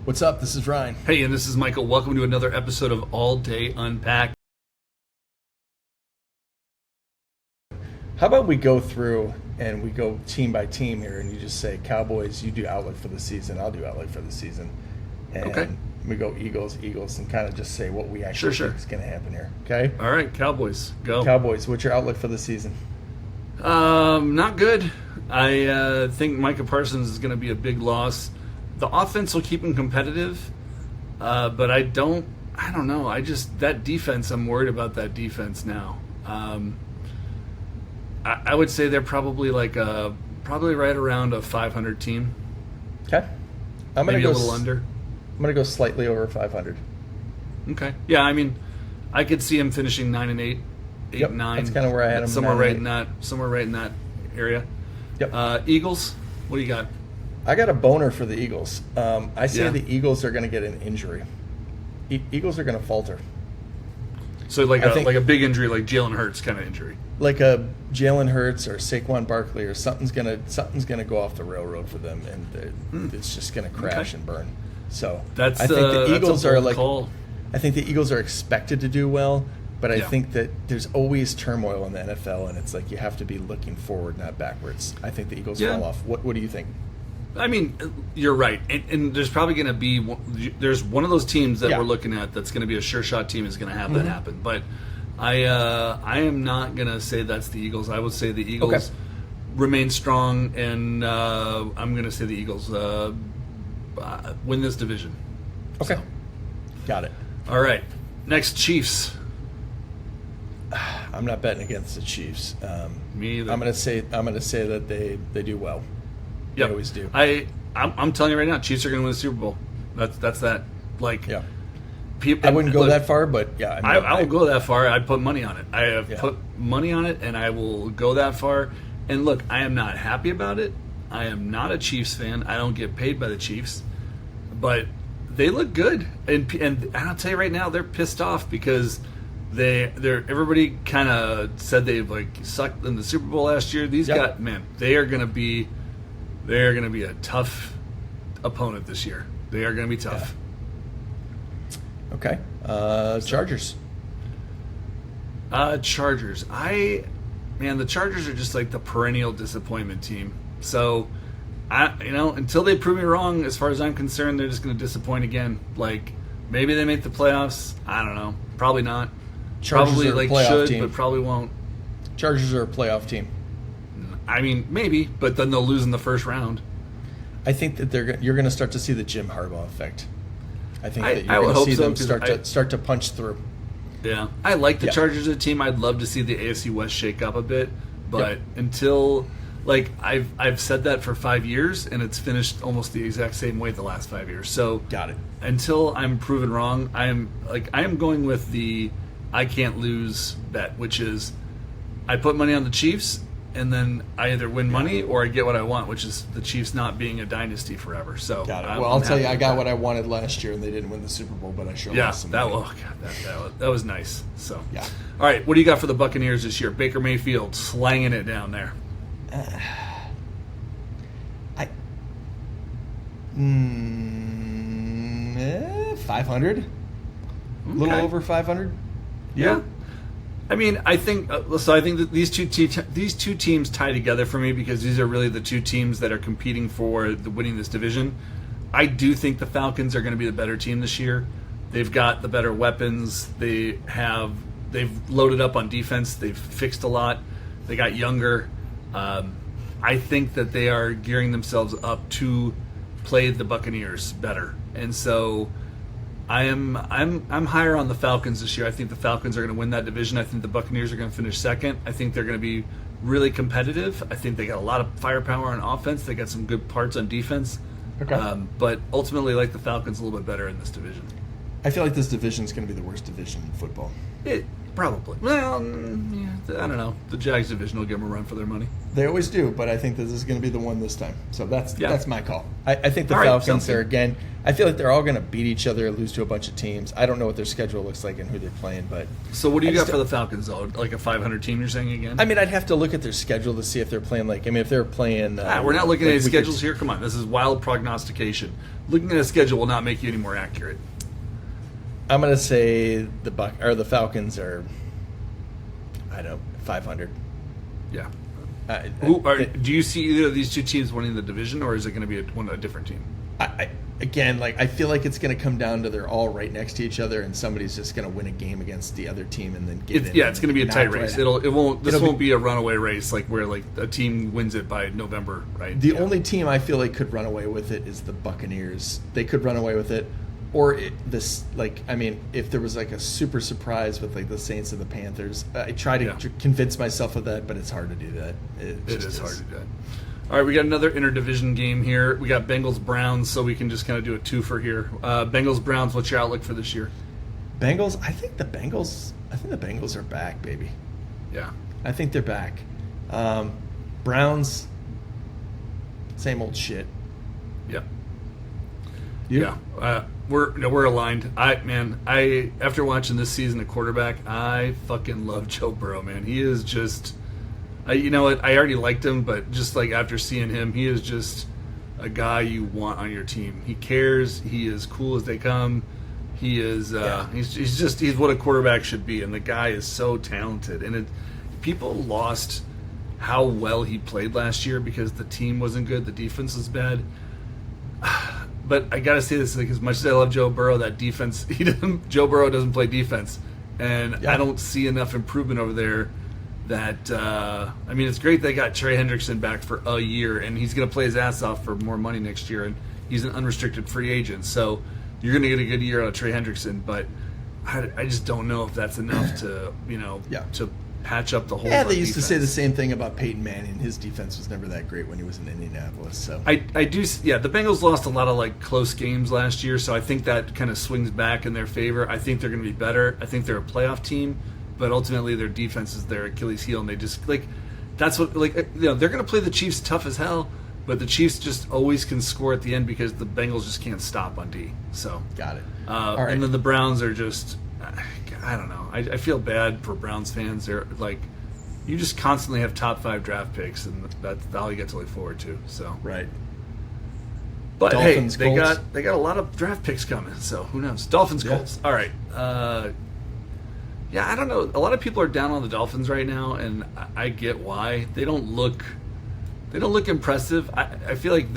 What's up? This is Ryan. Hey, and this is Michael. Welcome to another episode of All Day Unpacked. How about we go through and we go team by team here, and you just say, Cowboys, you do outlook for the season, I'll do outlook for the season. And Okay. we go Eagles, and kind of just say what we actually Sure. think is going to happen here. Okay? All right, Cowboys, go. Cowboys, what's your outlook for the season? Not good. I think Micah Parsons is going to be a big loss. The offense will keep them competitive, but I don't know. That defense, I'm worried about that defense now. I would say they're probably probably right around a 500 team. Okay. I'm going to Maybe go a little under. I'm going to go slightly over 500. Okay. Yeah, I mean, I could see him finishing 9-8, 8-9. That's kind of where I had him. Somewhere right in that area. Yep. Eagles, what do you got? I got a boner for the Eagles. I say Yeah. the Eagles are going to get an injury. Eagles are going to falter. So I think- like a big injury, like Jalen Hurts kind of injury. Like a Jalen Hurts or Saquon Barkley or something's gonna go off the railroad for them, and it's just gonna crash Okay. and burn. So That's I think the Eagles are like call. I think the Eagles are expected to do well, but I Yeah. think that there's always turmoil in the NFL, and it's like you have to be looking forward, not backwards. I think the Eagles Yeah. fall off. What do you think? I mean, you're right, and there's probably going to be one of those teams that Yeah. we're looking at that's going to be a sure shot team is going to have that happen. But I am not going to say that's the Eagles. I would say the Eagles Okay. remain strong, and I'm going to say the Eagles win this division. Okay, So, got it. all right, next Chiefs. I'm not betting against the Chiefs. Me either. I'm gonna say that they do well. Yep. They always do. I'm telling you right now, Chiefs are going to win the Super Bowl. That's that. Like, Yeah. people, I wouldn't go look, that far, but yeah, I won't go that far. I'd put money on it. I have Yeah. put money on it, and I will go that far. And look, I am not happy about it. I am not a Chiefs fan. I don't get paid by the Chiefs, but they look good. And I'll tell you right now, they're pissed off because they're everybody kind of said they sucked in the Super Bowl last year. These Yep. guys, man, they're gonna be a tough opponent this year. They are gonna be tough. Okay. Chargers. Chargers. The Chargers are just like the perennial disappointment team. So, until they prove me wrong, as far as I'm concerned, they're just going to disappoint again. Like, maybe they make the playoffs. I don't know. Probably not. Chargers Probably are a playoff should, team. but probably won't. Chargers are a playoff team. I mean, maybe, but then they'll lose in the first round. I think that you're going to start to see the Jim Harbaugh effect. I think that I you're would going to hope see so, them because start to punch through. Yeah, I like the Yeah. Chargers as a team. I'd love to see the AFC West shake up a bit, but Yep. until I've said that for 5 years, and it's finished almost the exact same way the last 5 years. So Got it. until I'm proven wrong, I am going with the I can't lose bet, which is I put money on the Chiefs, and then I either win money or I get what I want, which is the Chiefs not being a dynasty forever. So Got it. I'm I'll tell you, happy I with got that. what I wanted last year, and they didn't win the Super Bowl, but I sure Yeah, lost some that money. that was nice. So Yeah. all right, what do you got for the Buccaneers this year? Baker Mayfield slanging it down there. 500? A little Okay. over 500? Yeah. I mean, I think so. I think that these two teams tie together for me because these are really the two teams that are competing for winning this division. I do think the Falcons are going to be the better team this year. They've got the better weapons. They've loaded up on defense. They've fixed a lot. They got younger. I think that they are gearing themselves up to play the Buccaneers better, and so I'm higher on the Falcons this year. I think the Falcons are going to win that division. I think the Buccaneers are going to finish second. I think they're going to be really competitive. I think they got a lot of firepower on offense. They got some good parts on defense. Okay. But ultimately, I like the Falcons a little bit better in this division. I feel like this division is going to be the worst division in football. Probably. Well, yeah, I don't know. The Jags division will give them a run for their money. They always do, but I think this is going to be the one this time. So that's my call. I think the All right, Falcons are, again, I feel like they're all going to beat each other, lose to a bunch of teams. I don't know what their schedule looks like and who they're playing, but So what do you got for the Falcons, though? Like a 500 team, you're saying again? I mean, I'd have to look at their schedule to see if they're playing if they're playing. We're not looking at like any schedules here. Come on, this is wild prognostication. Looking at a schedule will not make you any more accurate. I'm going to say the Falcons are, I don't know, 500. Yeah. Do Do you see either of these two teams winning the division, or is it going to be a different team? I feel like it's going to come down to they're all right next to each other, and somebody's just going to win a game against the other team and then get in. Yeah, it's going to be a tight race. This won't be a runaway race where like a team wins it by November, right? The only team I feel like could run away with it is the Buccaneers. They could run away with it, or if there was like a super surprise with like the Saints and the Panthers. I try to convince myself of that, but it's hard to do that. It is hard to do that. All right, we got another interdivision game here. We got Bengals-Browns, so we can just kind of do a twofer here. Bengals-Browns, what's your outlook for this year? Bengals, I think the Bengals are back, baby. Yeah. I think they're back. Browns, same old shit. Yep. You? Yeah. We're aligned. After watching this season at quarterback, I fucking love Joe Burrow, man. He is just... you know what? I already liked him, but just like after seeing him, he is just a guy you want on your team. He cares. He is cool as they come. He is. He's what a quarterback should be, and the guy is so talented. And people lost how well he played last year because the team wasn't good, the defense was bad. But I gotta say this: like, as much as I love Joe Burrow, that defense, Joe Burrow doesn't play defense, and I don't see enough improvement over there. That it's great they got Trey Hendrickson back for a year, and he's going to play his ass off for more money next year, and he's an unrestricted free agent, so you're going to get a good year out of Trey Hendrickson. But I just don't know if that's enough to to patch up the whole. Yeah, they used to say the same thing about Peyton Manning. His defense was never that great when he was in Indianapolis. So I do. Yeah, the Bengals lost a lot of like close games last year, so I think that kind of swings back in their favor. I think they're going to be better. I think they're a playoff team. But ultimately, their defense is their Achilles heel, and they just that's what they're going to play the Chiefs tough as hell. But the Chiefs just always can score at the end because the Bengals just can't stop on D. So got it. All right. And then the Browns are just I don't know. I feel bad for Browns fans. They're like you just constantly have top 5 draft picks, and that's all you get to look forward to. So right. But Dolphins, hey, Colts. they got a lot of draft picks coming. So who knows? Dolphins, Colts. All right. Yeah, I don't know. A lot of people are down on the Dolphins right now, and I get why. They don't look impressive. I feel like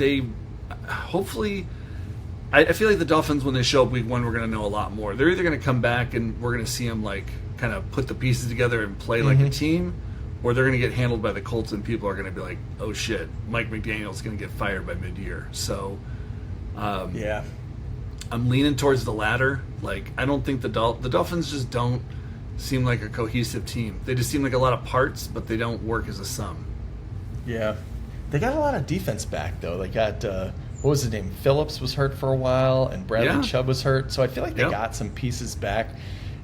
I feel like the Dolphins, when they show up week 1, we're going to know a lot more. They're either going to come back and we're going to see them like kind of put the pieces together and play like a team, or they're going to get handled by the Colts and people are going to be like, oh shit, Mike McDaniel's going to get fired by mid-year. So, yeah, I'm leaning towards the latter. Like, I don't think the Dolphins just don't seem like a cohesive team. They just seem like a lot of parts, but they don't work as a sum. Yeah. They got a lot of defense back, though. They got, what was his name? Phillips was hurt for a while, and Bradley Chubb was hurt. So I feel like they got some pieces back.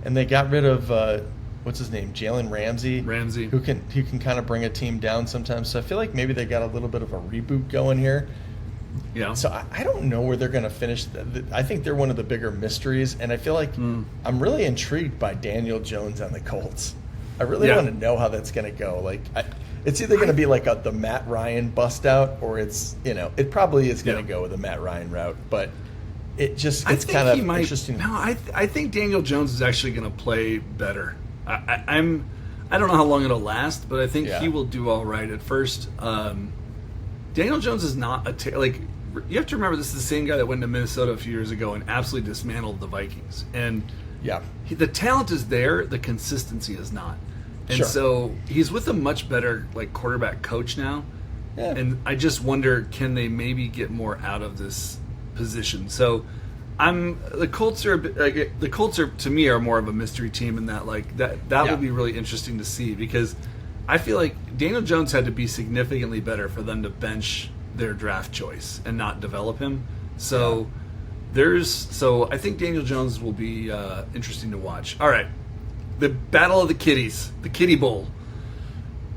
And they got rid of, what's his name? Jalen Ramsey. Who can kind of bring a team down sometimes. So I feel like maybe they got a little bit of a reboot going here. Yeah. So I don't know where they're going to finish. I think they're one of the bigger mysteries, and I feel like I'm really intrigued by Daniel Jones on the Colts. I really want to know how that's going to go. Like, it's either going to be like the Matt Ryan bust out, or it's it probably is going to go with the Matt Ryan route. But it's kind of interesting. No, I think Daniel Jones is actually going to play better. I don't know how long it'll last, but I think he will do all right at first. Daniel Jones is not you have to remember, this is the same guy that went to Minnesota a few years ago and absolutely dismantled the Vikings. And the talent is there, the consistency is not. And so he's with a much better quarterback coach now. Yeah. And I just wonder, can they maybe get more out of this position? So the Colts are to me are more of a mystery team in that that will be really interesting to see, because I feel like Daniel Jones had to be significantly better for them to bench their draft choice and not develop him. So I think Daniel Jones will be interesting to watch. All right. the battle of the kitties, the kitty bowl.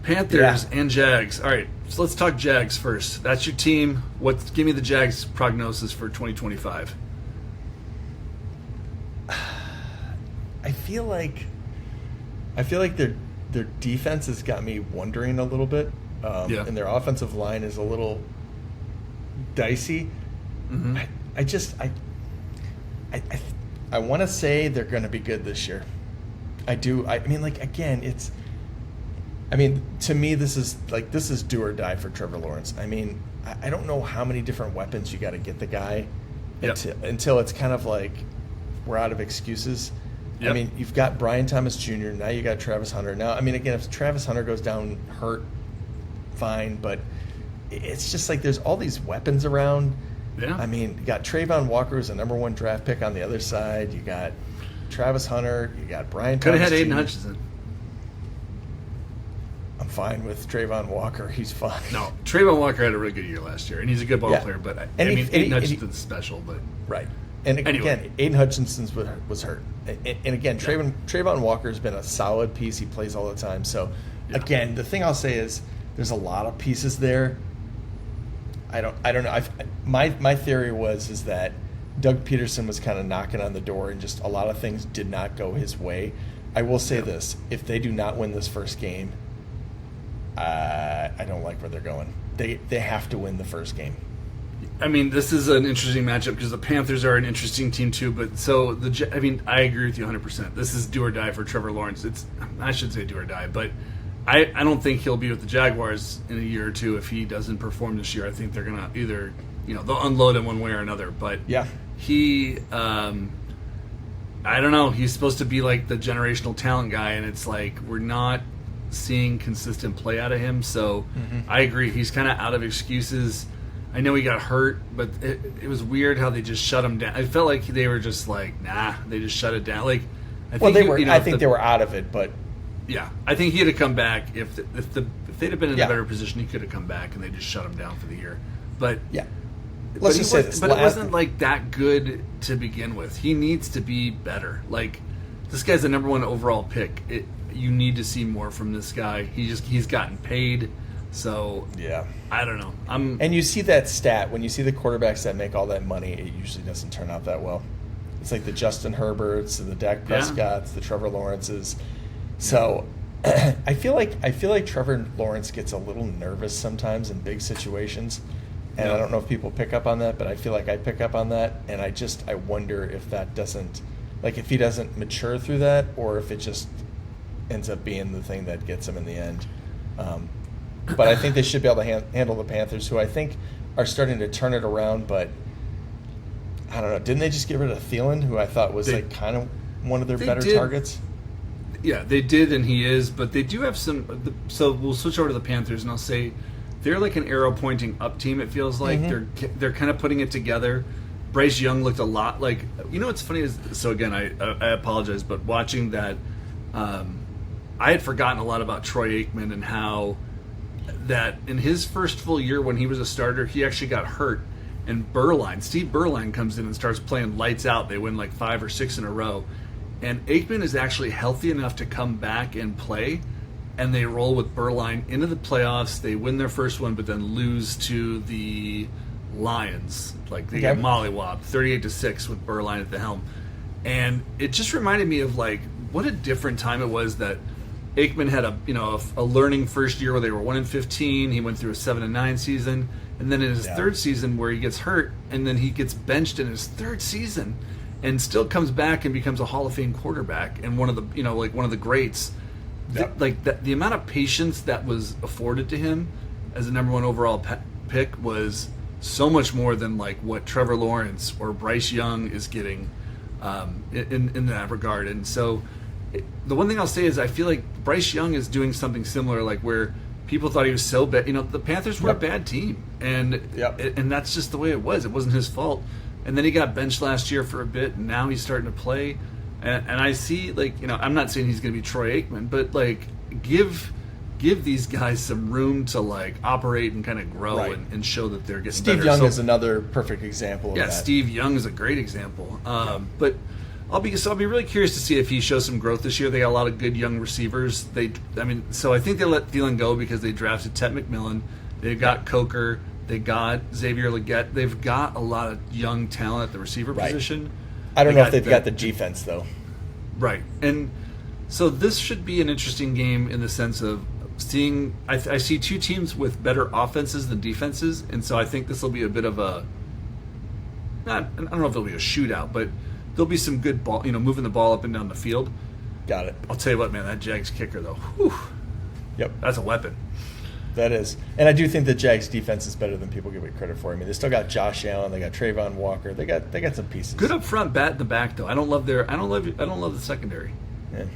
Panthers and Jags. All right, so let's talk Jags first. That's your team. Give me the Jags prognosis for 2025. I feel like their defense has got me wondering a little bit, and their offensive line is a little dicey. Mm-hmm. I want to say they're going to be good this year. I do. I mean, like, again, it's. I mean, to me, this is do or die for Trevor Lawrence. I mean, I don't know how many different weapons you got to get the guy until it's kind of like we're out of excuses. Yep. I mean, you've got Brian Thomas Jr. Now you got Travis Hunter. Now, I mean, again, if Travis Hunter goes down hurt, fine, but it's just like there's all these weapons around. Yeah. I mean, you got Trayvon Walker, who's a #1 draft pick on the other side. You got Travis Hunter. You got Brian Thomas. Could have had Aiden Jr. Hutchinson. I'm fine with Trayvon Walker. He's fine. No, Trayvon Walker had a really good year last year, and he's a good ball player. But Aiden Hutchinson's special. But right, and again, Aiden Hutchinson was hurt, and again, Trayvon Walker's been a solid piece. He plays all the time. So again, the thing I'll say is there's a lot of pieces there. I don't know. My theory is that Doug Peterson was kind of knocking on the door, and just a lot of things did not go his way. I will say this: if they do not win this first game, I don't like where they're going. They have to win the first game. I mean, this is an interesting matchup because the Panthers are an interesting team too. But I agree with you 100%. This is do or die for Trevor Lawrence. I should say do or die, but I don't think he'll be with the Jaguars in a year or two if he doesn't perform this year. I think they're gonna either they'll unload him one way or another. But he I don't know. He's supposed to be like the generational talent guy, and it's like we're not seeing consistent play out of him. So I agree. He's kind of out of excuses. I know he got hurt, but it was weird how they just shut him down. I felt like they were just like, nah, they just shut it down. Like, I think they were out of it, but yeah, I think he had to come back. If they'd have been in a better position, he could have come back, and they just shut him down for the year. But let's just say this. But it wasn't like that good to begin with. He needs to be better. Like, this guy's the #1 overall pick. You need to see more from this guy. He's gotten paid, so I don't know. And you see that stat when you see the quarterbacks that make all that money. It usually doesn't turn out that well. It's like the Justin Herberts, the Dak Prescotts, the Trevor Lawrences. So I feel like Trevor Lawrence gets a little nervous sometimes in big situations, and I don't know if people pick up on that, but I feel like I pick up on that, and I wonder if that doesn't, like, if he doesn't mature through that, or if it just ends up being the thing that gets him in the end. But I think they should be able to handle the Panthers, who I think are starting to turn it around. But I don't know. Didn't they just get rid of Thielen, who I thought was kind of one of their better targets? Yeah, they did, and he is. But they do have some. So we'll switch over to the Panthers, and I'll say they're like an arrow pointing up team. It feels like they're kind of putting it together. Bryce Young looked a lot like, what's funny is, so again, I apologize, but watching that. I had forgotten a lot about Troy Aikman and how that in his first full year when he was a starter, he actually got hurt. And Steve Berline comes in and starts playing lights out. They win like 5 or 6 in a row. And Aikman is actually healthy enough to come back and play. And they roll with Berline into the playoffs. They win their first one, but then lose to the Lions. Like they get mollywopped 38-6 with Berline at the helm. And it just reminded me of like what a different time it was that Aikman had a learning first year where they were 1-15. He went through a 7-9 season, and then in his third season where he gets hurt, and then he gets benched in his third season, and still comes back and becomes a Hall of Fame quarterback and one of the one of the greats. The amount of patience that was afforded to him as a #1 overall pick was so much more than like what Trevor Lawrence or Bryce Young is getting in that regard. And so the one thing I'll say is I feel like Bryce Young is doing something similar, like where people thought he was so bad. The Panthers were a bad team, and that's just the way it was. It wasn't his fault. And then he got benched last year for a bit, and now he's starting to play. And I see, I'm not saying he's going to be Troy Aikman, but give these guys some room to operate and kind of grow and show that they're getting better. Steve Young is another perfect example of that. Yeah, Steve Young is a great example. But I'll be really curious to see if he shows some growth this year. They got a lot of good young receivers. So I think they let Thielen go because they drafted Ted McMillan. They've got Coker. They got Xavier Legette. They've got a lot of young talent at the receiver position. I don't know if they've got the defense though. Right, and so this should be an interesting game in the sense of seeing. I see two teams with better offenses than defenses, and so I think this will be a bit of a. I don't know if it'll be a shootout, but there'll be some good ball, moving the ball up and down the field. Got it. I'll tell you what, man, that Jags kicker though, whew, yep, that's a weapon. That is, and I do think the Jags defense is better than people give it credit for. I mean, they still got Josh Allen, they got Trayvon Walker, they got some pieces. Good up front, bat in the back though. I don't love the secondary. Yeah.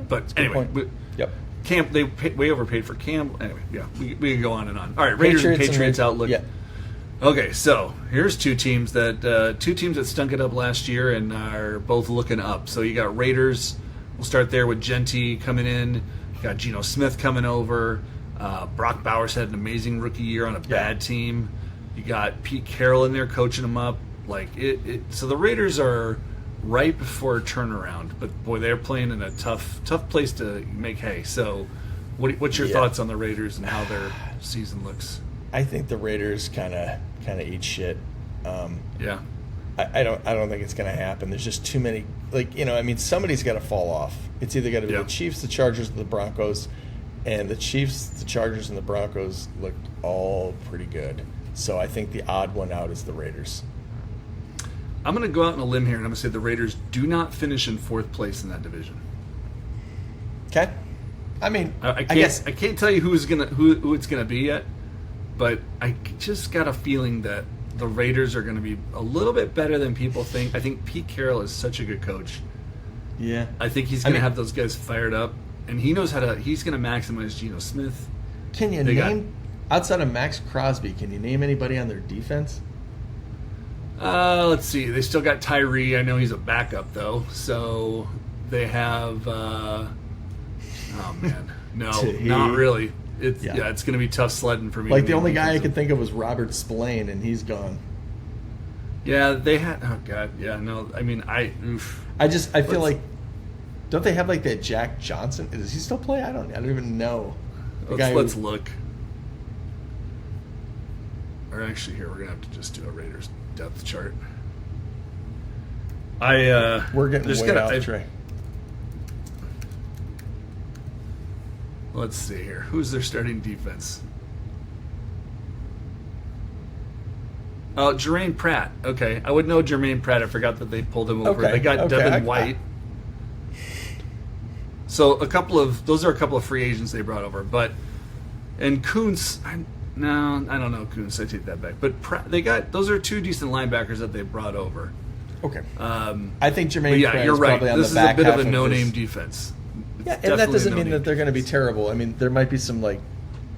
But anyway, yep. They way overpaid for Cam. Anyway, yeah, we can go on and on. All right, Raiders and Patriots outlook. Yeah. Okay, so here's two teams that stunk it up last year and are both looking up. So you got Raiders. We'll start there with Genty coming in. You got Geno Smith coming over. Brock Bowers had an amazing rookie year on a bad team. You got Pete Carroll in there coaching them up. So the Raiders are right before a turnaround, but boy, they're playing in a tough place to make hay. So, what's your thoughts on the Raiders and how their season looks? I think the Raiders kind of eat shit. Yeah. I don't think it's going to happen. There's just too many. Somebody's got to fall off. It's either got to be the Chiefs, the Chargers, or the Broncos. And the Chiefs, the Chargers, and the Broncos look all pretty good. So I think the odd one out is the Raiders. I'm going to go out on a limb here, and I'm going to say the Raiders do not finish in fourth place in that division. Okay. I mean, I can't tell you who it's going to be yet, but I just got a feeling that the Raiders are going to be a little bit better than people think. I think Pete Carroll is such a good coach. Yeah. I think he's going to have those guys fired up. And he knows he's going to maximize Geno Smith. Can you name, outside of Max Crosby, can you name anybody on their defense? Let's see. They still got Tyree. I know he's a backup, though. So they have, oh, man. No, not really. It's going to be tough sledding for me. Like, the only guy I could think of was Robert Spillane, and he's gone. Yeah, they had, oh, God. Yeah, no. I mean, I feel like, don't they have like that Jack Johnson? Does he still play? I don't even know. Let's look. Or actually, here we're gonna have to just do a Raiders depth chart. We're getting way off track. Let's see here. Who's their starting defense? Oh, Jermaine Pratt. Okay, I would know Jermaine Pratt. I forgot that they pulled him over. Okay. They got Devin White. So those are a couple of free agents they brought over, and Kuntz. I don't know Kuntz. I take that back. But those are two decent linebackers that they brought over. Okay. I think Jermaine. Pratt you're is right. probably on This the is back a bit half of a no-name defense. Yeah, and that doesn't mean that they're going to be terrible. I mean, there might be some like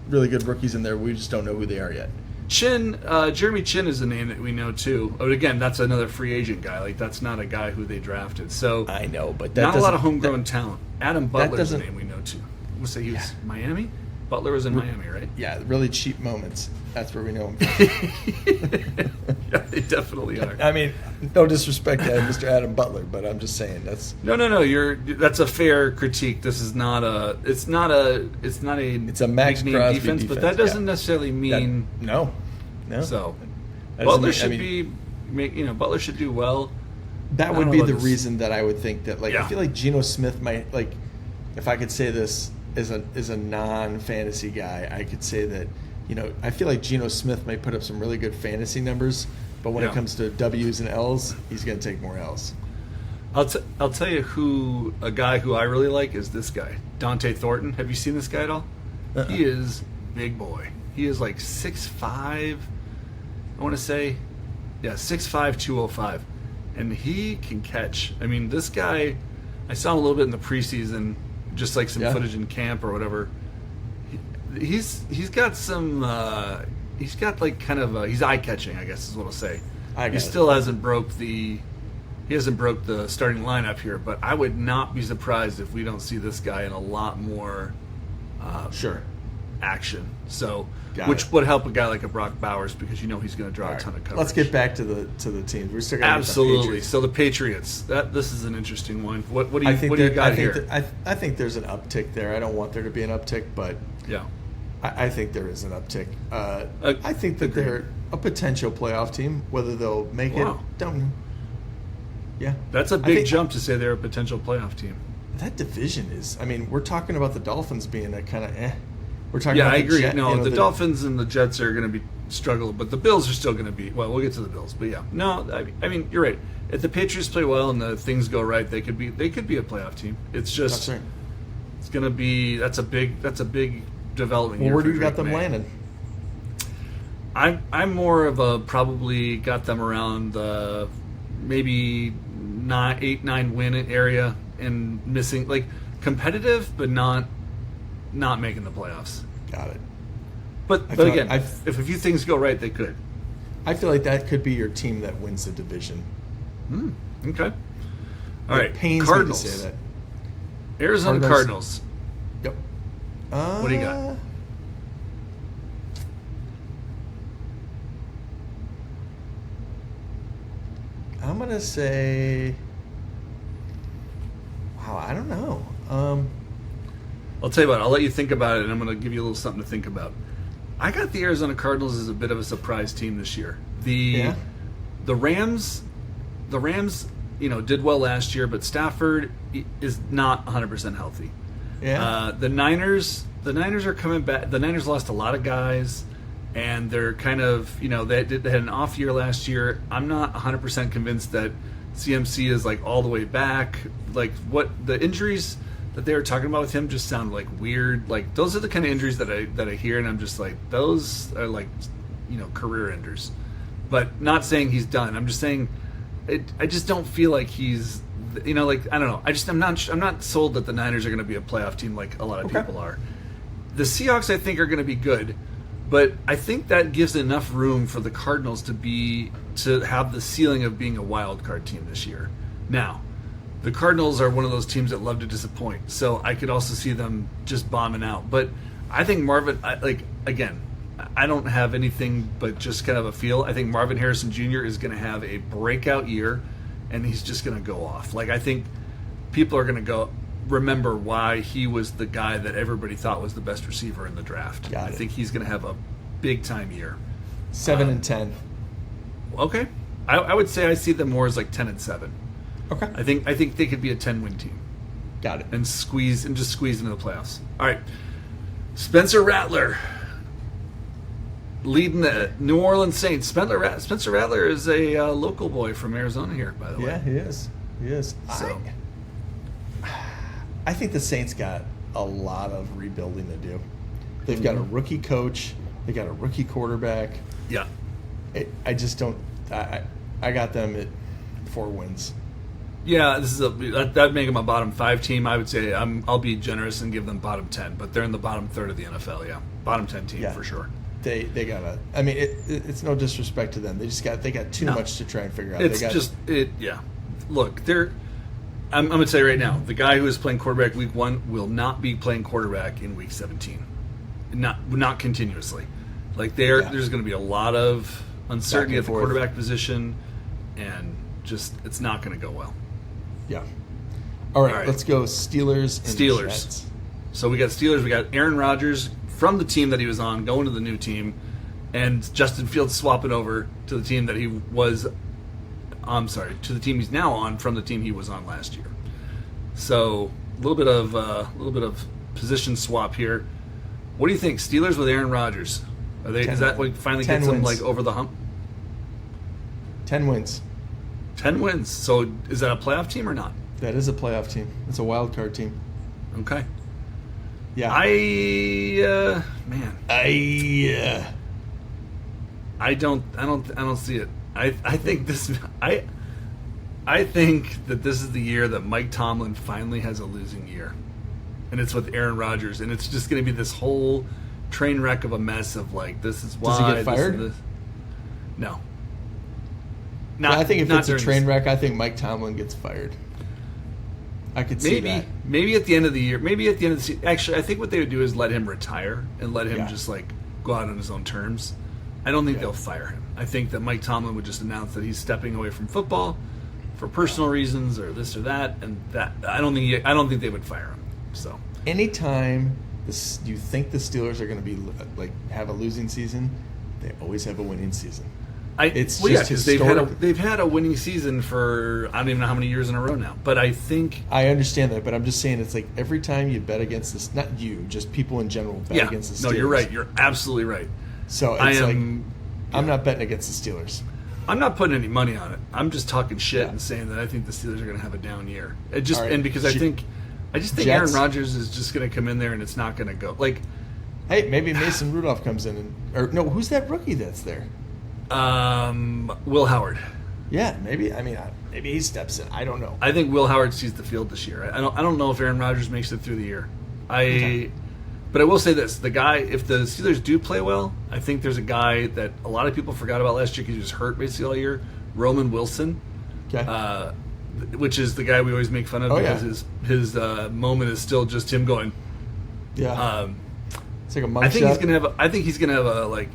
really good rookies in there. We just don't know who they are yet. Jeremy Chin is a name that we know too. But again, that's another free agent guy. Like, that's not a guy who they drafted. So I know, but not a lot of homegrown talent. Adam Butler is a name we know too. We'll say he was Miami. Butler was in Miami, right? Yeah, really cheap moments. That's where we know him from. Yeah, they definitely are. I mean, no disrespect to Mr. Adam Butler, but I'm just saying that's no. That's a fair critique. This is not a. It's a Max big name Crosby defense, but that doesn't necessarily mean no. So Butler should Butler should do well. That would be the reason that I would think that. Like, I feel like Geno Smith might, like, if I could say this as a non-fantasy guy, I could say that, I feel like Geno Smith might put up some really good fantasy numbers, but when it comes to W's and L's, he's going to take more L's. I'll tell you a guy who I really like is this guy, Dante Thornton. Have you seen this guy at all? He is big boy. He is like 6'5", I want to say. Yeah, 6'5", 205. And he can catch. I mean, this guy, I saw him a little bit in the preseason, just like some footage in camp or whatever. He's got some. He's got like kind of. He's eye catching, I guess is what I'll say. He still hasn't broke the starting lineup here, but I would not be surprised if we don't see this guy in a lot more. action. So, Got which it. would help a guy like a Brock Bowers because he's going to draw All a right. ton of coverage. Let's get back to the teams. We're still got Absolutely. So the Patriots. This is an interesting one. What do you got here? I think there's an uptick there. I don't want there to be an uptick, but Yeah. I think there is an uptick. I think that agreed. they're a potential playoff team. Whether they'll make Wow. it, don't know. Yeah, That's a I big think jump to say they're a potential playoff team. That division is. I mean, we're talking about the Dolphins being a kind of. We're talking. Yeah, about I the agree. Jet, No, you know, the Dolphins and the Jets are going to be struggle, but the Bills are still going to be. Well, we'll get to the Bills, but yeah, no, I mean, you're right. If the Patriots play well and the things go right, they could be a playoff team. It's just That's right. it's going to be that's a big development. Well, year where for do you got Drake them May. landing? I'm more of a probably got them around the maybe 8-9 win area and missing like competitive, but not making the playoffs. Got it. But feel like again, I've- if a few things go right, they could. I feel like that could be your team that wins the division. Okay. All right. It pains Cardinals. me to say that. Arizona Cardinals. Yep. What do you got? I'm gonna say. Wow, I don't know. I'll tell you what. I'll let you think about it, and I'm going to give you a little something to think about. I got the Arizona Cardinals as a bit of a surprise team this year. The Rams, did well last year, but Stafford is not 100% healthy. Yeah. The Niners are coming back. The Niners lost a lot of guys, and they're kind of, they had an off year last year. I'm not 100% convinced that CMC is like all the way back. Like what the injuries that they were talking about with him just sound like weird. Like those are the kind of injuries that I hear, and I'm just like, those are like, career enders. But not saying he's done. I'm just saying, I just don't feel like he's, I don't know. I'm not sold that the Niners are going to be a playoff team like a lot of people are. The Seahawks, I think, are going to be good, but I think that gives enough room for the Cardinals to have the ceiling of being a wild card team this year. Now, the Cardinals are one of those teams that love to disappoint, so I could also see them just bombing out. But I think I don't have anything but just kind of a feel. I think Marvin Harrison Jr. is going to have a breakout year, and he's just going to go off. Like I think people are going to remember why he was the guy that everybody thought was the best receiver in the draft. I think he's going to have a big time year. 7-10. Okay, I would say I see them more as like 10-7. Okay. I think they could be a 10-win team Got it. and squeeze into the playoffs. All right, Spencer Rattler leading the New Orleans Saints. Spencer Rattler is a local boy from Arizona here, by the way. Yeah, he is. He is. So. I think the Saints got a lot of rebuilding to do. They've got a rookie coach. They got a rookie quarterback. Yeah. I just don't. I got them at 4 wins. Yeah, this is that'd make them a bottom 5 team. I would say I'll be generous and give them bottom 10, but they're in the bottom third of the NFL. Yeah, bottom 10 team for sure. They gotta. I mean, it's no disrespect to them. They got too much to try and figure out. Yeah. Look, I'm going to tell you right now, the guy who is playing quarterback week 1 will not be playing quarterback in week 17. Not continuously. Like there's going to be a lot of uncertainty at the quarterback position, and just it's not going to go well. Yeah. All right, let's go Steelers and Jets. So we got Steelers. We got Aaron Rodgers from the team that he was on going to the new team, and Justin Fields swapping over to the team that he was. I'm sorry, to the team he's now on from the team he was on last year. So a little bit of position swap here. What do you think, Steelers with Aaron Rodgers? Is that what finally gets them like over the hump? 10 wins. 10 wins. So is that a playoff team or not? That is a playoff team. It's a wild card team. Okay. Yeah. I don't see it. I think that this is the year that Mike Tomlin finally has a losing year, and it's with Aaron Rodgers, and it's just going to be this whole train wreck of a mess of like, this is why. Does he get fired? No. I think if it's a train wreck, I think Mike Tomlin gets fired. I could see that. Maybe at the end of the year, maybe at the end of the season. Actually, I think what they would do is let him retire and let him just like go out on his own terms. I don't think they'll fire him. I think that Mike Tomlin would just announce that he's stepping away from football for personal reasons or this or that, and that I don't think they would fire him. So anytime you think the Steelers are going to be like have a losing season, they always have a winning season. It's just historic. They've had a winning season for I don't even know how many years in a row now. But I think I understand that, but I'm just saying it's like every time you bet against this, not you, just people in general bet against the Steelers. No, you're right. You're absolutely right. So it's I'm not betting against the Steelers. I'm not putting any money on it. I'm just talking shit and saying that I think the Steelers are going to have a down year. And because I just think Aaron Rodgers is just going to come in there and it's not going to go. Like, hey, maybe Mason Rudolph comes in who's that rookie that's there? Will Howard. Yeah, maybe. I mean, maybe he steps in. I don't know. I think Will Howard sees the field this year. I don't know if Aaron Rodgers makes it through the year. But I will say this: the guy, if the Steelers do play well, I think there's a guy that a lot of people forgot about last year because he was hurt basically all year. Roman Wilson, which is the guy we always make fun of because his moment is still just him going. Yeah. It's like a mug I think shot. he's gonna have a like.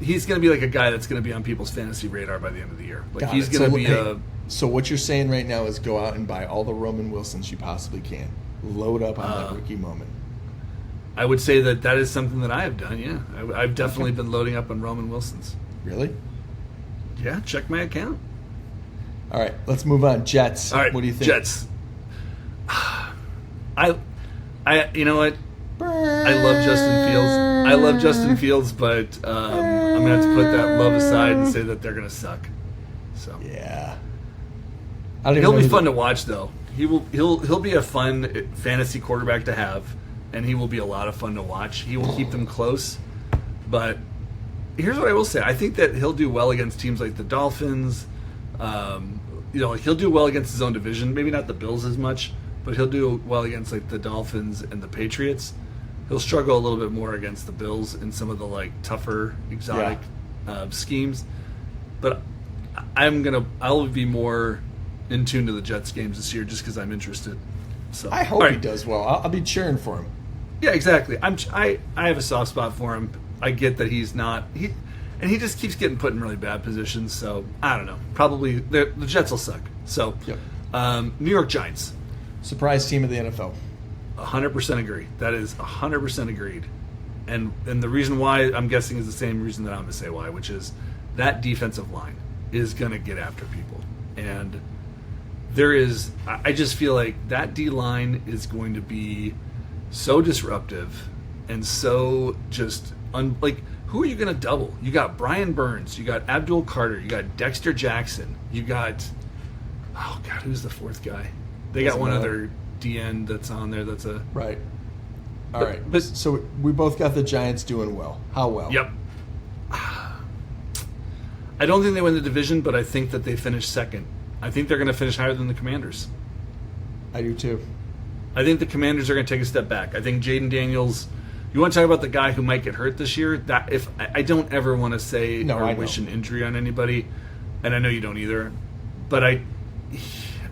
He's gonna be like a guy that's gonna be on people's fantasy radar by the end of the year. Like he's gonna be a. So what you're saying right now is go out and buy all the Roman Wilsons you possibly can. Load up on that rookie moment. I would say that is something that I have done, yeah. I've definitely been loading up on Roman Wilsons. Really? Yeah, check my account. All right, let's move on. Jets. All right, what do you think? Jets. You know what? I love Justin Fields. But I'm going to have to put that love aside and say that they're going to suck. So yeah. He'll be fun to watch, though. He'll be a fun fantasy quarterback to have. And he will be a lot of fun to watch. He will keep them close. But here's what I will say. I think that he'll do well against teams like the Dolphins. He'll do well against his own division. Maybe not the Bills as much, but he'll do well against like the Dolphins and the Patriots. He'll struggle a little bit more against the Bills in some of the like tougher, exotic schemes. But I'll be more in tune to the Jets games this year just because I'm interested. So I hope he does well. I'll be cheering for him. Yeah, exactly. I have a soft spot for him. I get that he's not and he just keeps getting put in really bad positions. So I don't know. Probably the Jets will suck. So New York Giants, surprise team of the NFL. 100% agree. That is 100% agreed. And the reason why I'm guessing is the same reason that I'm going to say why, which is that defensive line is going to get after people. And I just feel like that D-line is going to be so disruptive and so just who are you going to double? You got Brian Burns, you got Abdul Carter, you got Dexter Jackson, you got who's the fourth guy? They got one other DN that's on there. That's a right. All right, but so we both got the Giants doing well. How well? Yep. I don't think they win the division, but I think that they finish second. I think they're going to finish higher than the Commanders. I do too. I think the Commanders are going to take a step back. I think Jaden Daniels. You want to talk about the guy who might get hurt this year? I don't ever want to say or wish an injury on anybody, and I know you don't either. But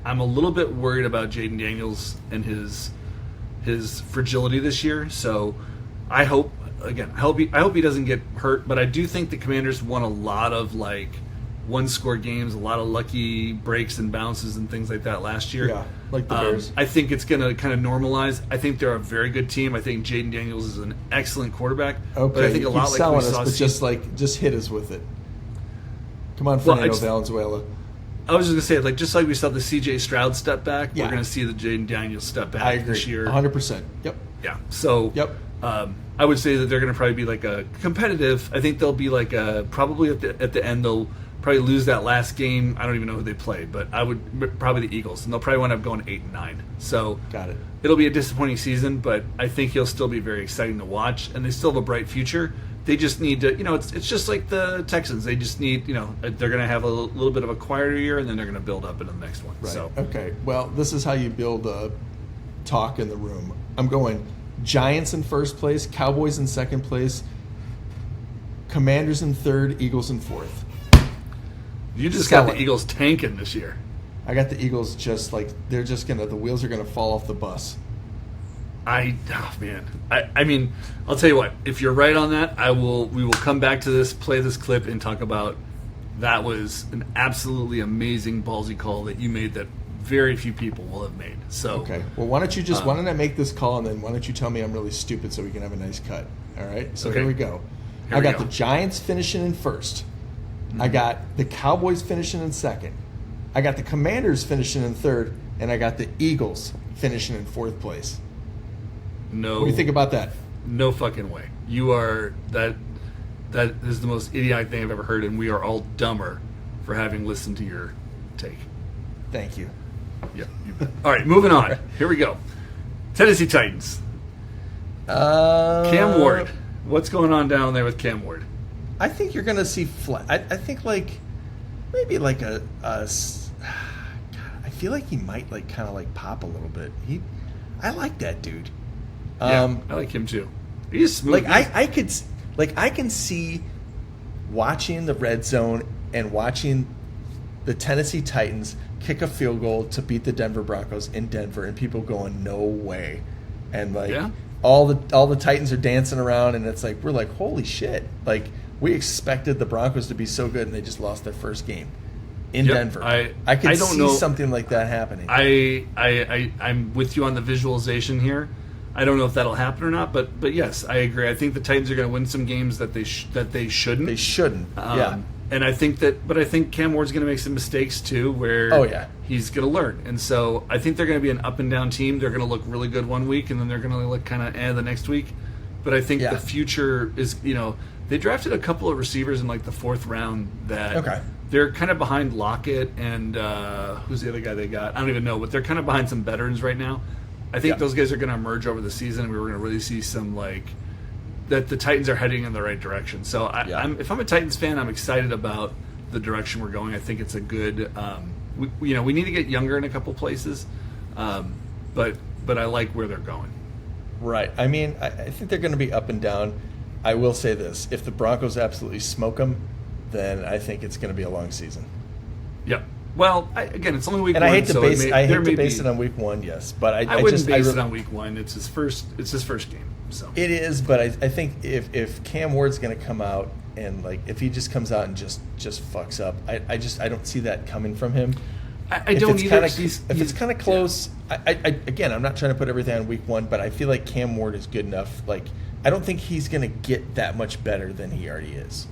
I'm a little bit worried about Jaden Daniels and his fragility this year. So I hope he doesn't get hurt. But I do think the Commanders won a lot of one-score games, a lot of lucky breaks and bounces and things like that last year. Yeah, like the Bears. I think it's going to kind of normalize. I think they're a very good team. I think Jaden Daniels is an excellent quarterback. Okay, but I think a lot like we saw. But just hit us with it. Come on, Fernando Valenzuela. I was just going to say, just like we saw the C.J. Stroud step back, we're going to see the Jaden Daniels step back this year. 100%. Yep. Yeah. So I would say that they're going to probably be a competitive. I think they'll be probably at the end they'll probably lose that last game. I don't even know who they played, but I would probably the Eagles, and they'll probably wind up going 8-9. So got it. It'll be a disappointing season, but I think he'll still be very exciting to watch, and they still have a bright future. They just need to, it's just like the Texans. They just need, they're going to have a little bit of a quieter year, and then they're going to build up into the next one. Right. So okay. Well, this is how you build a talk in the room. I'm going Giants in first place, Cowboys in second place, Commanders in third, Eagles in fourth. You just got the Eagles tanking this year. I got the Eagles just like they're just the wheels are gonna fall off the bus. I mean, I'll tell you what. If you're right on that, we will come back to this, play this clip, and talk about that was an absolutely amazing ballsy call that you made that very few people will have made. So okay, well, why don't I make this call and then why don't you tell me I'm really stupid so we can have a nice cut? All right, so Here we go. I got the Giants finishing in first. I got the Cowboys finishing in second. I got the Commanders finishing in third, and I got the Eagles finishing in fourth place. No. What do you think about that? No fucking way. You are that is the most idiotic thing I've ever heard, and we are all dumber for having listened to your take. Thank you. Yeah, you bet. All right, moving on. Here we go. Tennessee Titans. Cam Ward. What's going on down there with Cam Ward? I think you're going to see flat. I think maybe a God, I feel like he might kind of pop a little bit. I like that dude. Yeah, I like him too. He's smooth. I can see watching the red zone and watching the Tennessee Titans kick a field goal to beat the Denver Broncos in Denver, and people going, no way, and all the Titans are dancing around, and it's we're like, holy shit, we expected the Broncos to be so good, and they just lost their first game in Denver. I could see something like that happening. I'm with you on the visualization here. I don't know if that'll happen or not, but yes, I agree. I think the Titans are going to win some games that they shouldn't. They shouldn't. And I think Cam Ward's going to make some mistakes too, where he's going to learn. And so I think they're going to be an up and down team. They're going to look really good one week, and then they're going to look kind of the next week. But I think the future is, they drafted a couple of receivers in the fourth round that they're kind of behind Lockett and who's the other guy they got? I don't even know, but they're kind of behind some veterans right now. I think those guys are going to emerge over the season, and we're going to really see some that the Titans are heading in the right direction. So if I'm a Titans fan, I'm excited about the direction we're going. I think it's a good. We need to get younger in a couple places, but I like where they're going. Right. I mean, I think they're going to be up and down. I will say this: if the Broncos absolutely smoke them, then I think it's going to be a long season. Yep. Well, again, it's only week one. And I hate to base it on week one, yes, but I wouldn't base it on week one. It's his first game. So it is, but I think if Cam Ward's going to come out and if he just comes out and just fucks up, I don't see that coming from him. I don't either. If it's kind of close, again, I'm not trying to put everything on week one, but I feel like Cam Ward is good enough. I don't think he's going to get that much better than he already is.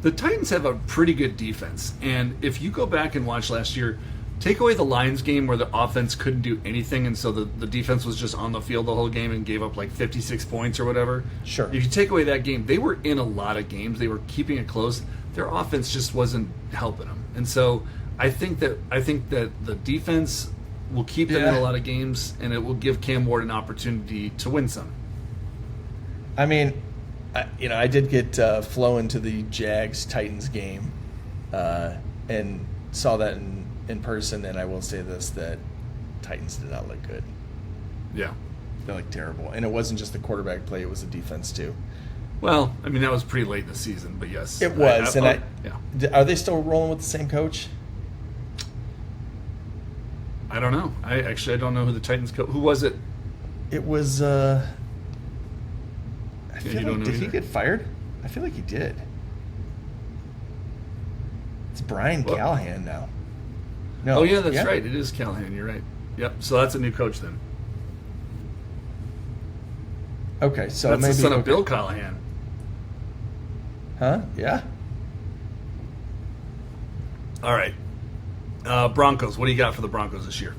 The Titans have a pretty good defense, and if you go back and watch last year, take away the Lions game where the offense couldn't do anything, and so the defense was just on the field the whole game and gave up 56 points or whatever. Sure. If you take away that game, they were in a lot of games. They were keeping it close. Their offense just wasn't helping them, and so I think that the defense will keep them in a lot of games, and it will give Cam Ward an opportunity to win some. I mean, I did get flown into the Jags-Titans game and saw that in person, and I will say this, that Titans did not look good. Yeah. They looked terrible. And it wasn't just the quarterback play, it was the defense too. Well, I mean, that was pretty late in the season, but yes. It was. Are they still rolling with the same coach? I don't know. I don't know who the Titans coach. Who was it? It was did he get fired? I feel like he did. It's Brian Callahan now. No. Oh yeah, that's right. It is Callahan. You're right. Yep. So that's a new coach then. Okay, so that's maybe the son of Bill Callahan. Huh? Yeah. All right. Broncos. What do you got for the Broncos this year?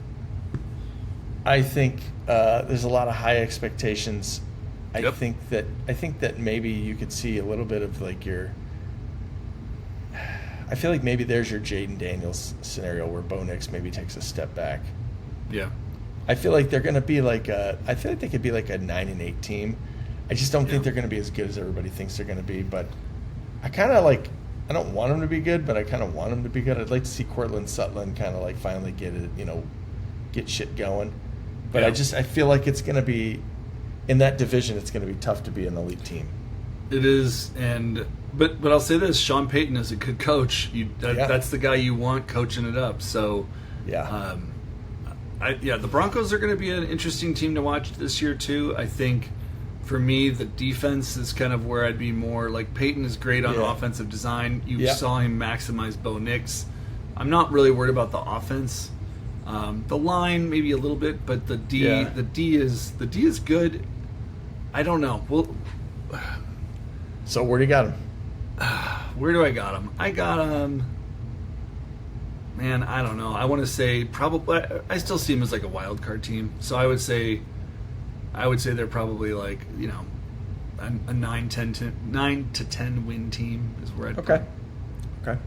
I think there's a lot of high expectations. I think that maybe you could see a little bit of your. I feel like maybe there's your Jaden Daniels scenario where Bo Nix maybe takes a step back. Yeah. I feel like they're going to be I feel like they could be a 9-8 team. I just don't think they're going to be as good as everybody thinks they're going to be. But I kind of I don't want them to be good, but I kind of want them to be good. I'd like to see Cortland Sutton kind of finally get it, get shit going. But I feel like it's going to be, in that division, it's going to be tough to be an elite team. It is, but I'll say this: Sean Payton is a good coach. That's the guy you want coaching it up. So Yeah. The Broncos are going to be an interesting team to watch this year too. I think for me, the defense is kind of where I'd be more like Peyton is great on offensive design. You saw him maximize Bo Nix. I'm not really worried about the offense. The line maybe a little bit, but the D is good. I don't know. So where do you got him? Where do I got him? I got him. Man, I don't know. I want to say probably. I still see him as like a wild card team. So I would say they're probably like a 9 to 10 win team is where I'd put them. Okay.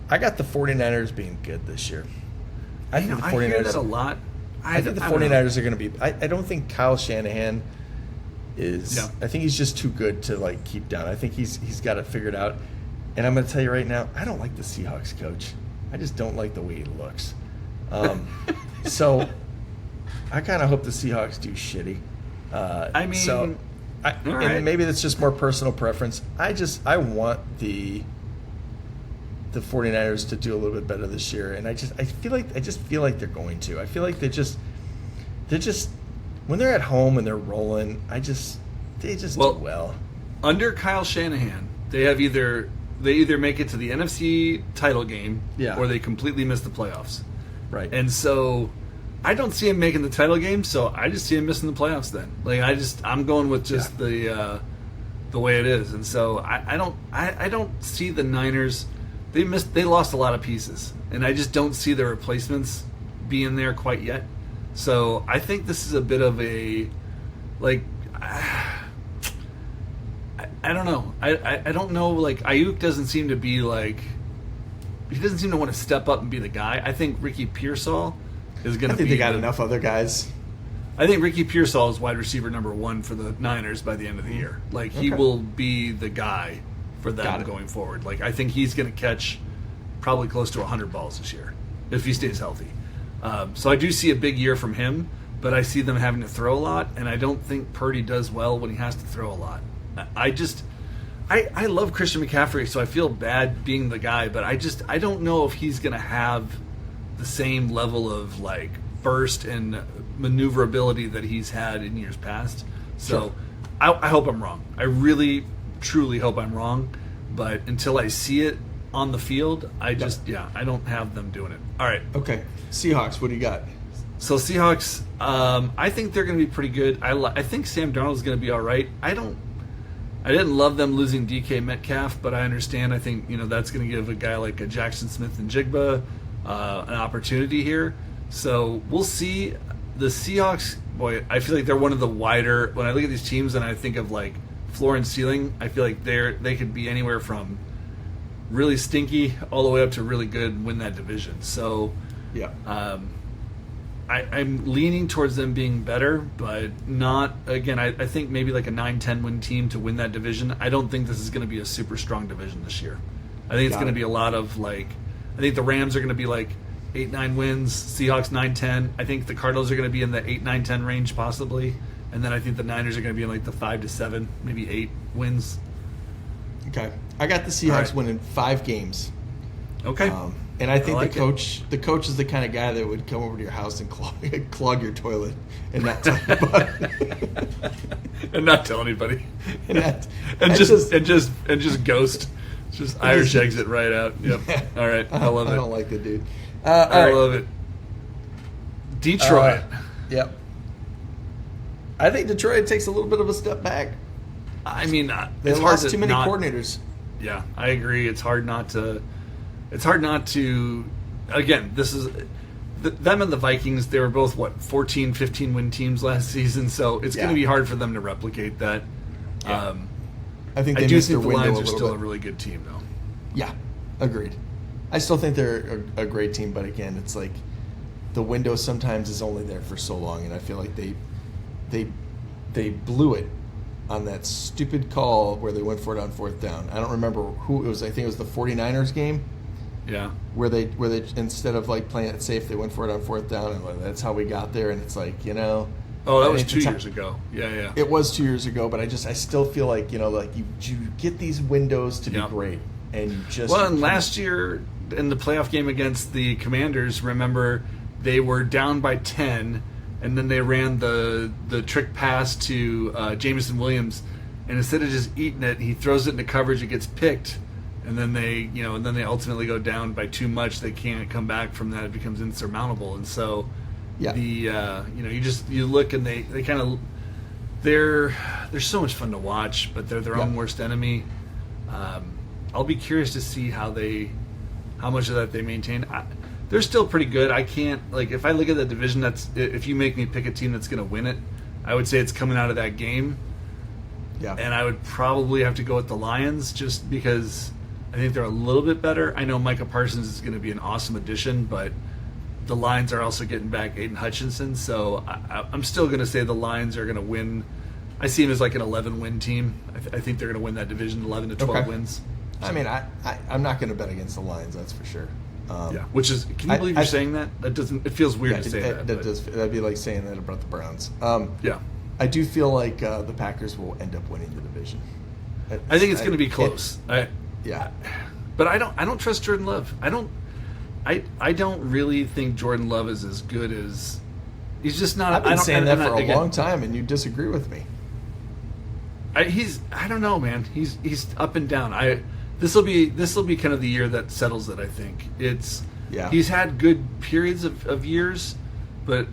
I got the 49ers being good this year. I think the 49ers, I hear that a lot. I think the 49ers are going to be. I don't think Kyle Shanahan is. Yeah. I think he's just too good to like keep down. I think he's got it figured out. And I'm going to tell you right now, I don't like the Seahawks coach. I just don't like the way he looks. So I kind of hope the Seahawks do shitty. And maybe that's just more personal preference. I want the 49ers to do a little bit better this year, and I just feel like they're going to. I feel like they're just when they're at home and they're rolling, they just do well. Under Kyle Shanahan, they either make it to the NFC title game, or they completely miss the playoffs. Right. And so I don't see him making the title game, so I just see him missing the playoffs then. Like I'm going with just the way it is. And so I don't see the Niners. They lost a lot of pieces, and I just don't see the replacements being there quite yet. So I think this is a bit of a I don't know. I don't know. Like Ayuk doesn't seem to be like he doesn't seem to want to step up and be the guy. I think Ricky Pearsall is going to be. I think they got enough other guys. I think Ricky Pearsall is wide receiver number 1 for the Niners by the end of the year. Like he will be the guy for them going forward. Like I think he's going to catch probably close to 100 balls this year if he stays healthy. So I do see a big year from him, but I see them having to throw a lot, and I don't think Purdy does well when he has to throw a lot. I love Christian McCaffrey, so I feel bad being the guy, but I don't know if he's going to have the same level of like burst and maneuverability that he's had in years past. So I hope I'm wrong. I really, truly hope I'm wrong, but until I see it on the field, I don't have them doing it. All right. Okay. Seahawks, what do you got? So Seahawks, I think they're going to be pretty good. I think Sam Darnold's going to be all right. I didn't love them losing DK Metcalf, but I understand. I think that's going to give a guy like a Jackson Smith and Jigba an opportunity here. So we'll see. The Seahawks, boy, I feel like they're one of the wider. When I look at these teams and I think of like floor and ceiling, I feel like they could be anywhere from really stinky all the way up to really good and win that division. So I'm leaning towards them being better, but not, again, I think maybe like a 9-10 win team to win that division. I don't think this is going to be a super strong division this year. I think it's going to be a lot of like, I think the Rams are going to be like 8-9 wins, Seahawks 9-10. I think the Cardinals are going to be in the 8-9-10 range possibly. And then I think the Niners are going to be in like the 5-7, maybe 8 wins. Okay. I got the Seahawks winning 5 games. Okay. And I think the coach is the kind of guy that would come over to your house and clog your toilet and not tell you about it. And not tell anybody. and just ghost. Just Irish exit right out. Yep. All right. I love it. I don't like the dude. I love it. Detroit. Yep. I think Detroit takes a little bit of a step back. I mean, they lost too many coordinators. Yeah, I agree. It's hard not to. Again, this is them and the Vikings. They were both 14, 15 win teams last season, so it's going to be hard for them to replicate that. Yeah. I think I do think the Lions are still a really good team, though. Yeah, agreed. I still think they're a great team, but again, it's like the window sometimes is only there for so long, and I feel like they blew it on that stupid call where they went for it on 4th down. I don't remember who it was. I think it was the 49ers game. Yeah. Where they instead of like playing it safe, they went for it on 4th down, and like, that's how we got there. And it's like Oh, that was 2 years ago. Yeah. It was 2 years ago, but I still feel like like you get these windows to be great, and you just Well, and last year in the playoff game against the Commanders, remember they were down by 10, and then they ran the trick pass to Jameson Williams, and instead of just eating it, he throws it into coverage, it gets picked, and then they ultimately go down by too much. They can't come back from that. It becomes insurmountable, and so you look and they kind of they're so much fun to watch, but they're their own worst enemy. I'll be curious to see how much of that they maintain. They're still pretty good. I can't, if I look at the division, if you make me pick a team that's going to win it, I would say it's coming out of that game. Yeah. And I would probably have to go with the Lions just because I think they're a little bit better. I know Micah Parsons is going to be an awesome addition, but the Lions are also getting back Aiden Hutchinson, so I'm still going to say the Lions are going to win. I see them as like an 11-win team. I think they're going to win that division, 11 to 12 wins. I mean, I'm not going to bet against the Lions, that's for sure. Which is, can you believe you're saying that? That doesn't. It feels weird to say that. That'd be like saying that about the Browns. Yeah. I do feel like the Packers will end up winning the division. I think it's going to be close. But I don't trust Jordan Love. I don't really think Jordan Love is as good as he's just not. I've been saying that for a long time, and you disagree with me. I don't know, man. He's up and down. This will be kind of the year that settles it. I think he's had good periods of years, but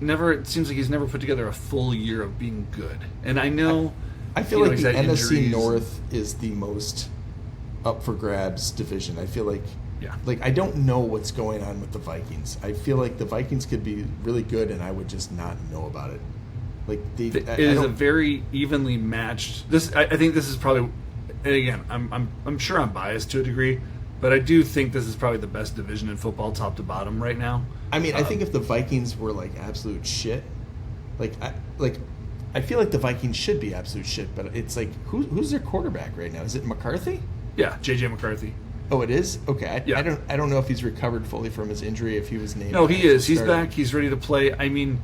it seems like he's never put together a full year of being good. And I know I feel like the NFC injuries. North is the most up for grabs division. I feel like I don't know what's going on with the Vikings. I feel like the Vikings could be really good, and I would just not know about it. It is a very evenly matched. I think this is probably. And again, I'm sure I'm biased to a degree, but I do think this is probably the best division in football, top to bottom, right now. I mean, I think if the Vikings were absolute shit, I feel like the Vikings should be absolute shit, but it's who's their quarterback right now? Is it McCarthy? Yeah, JJ McCarthy. Oh, it is? Okay. Yeah. I don't know if he's recovered fully from his injury, if he was named. No, he is. He's back. He's ready to play. I mean,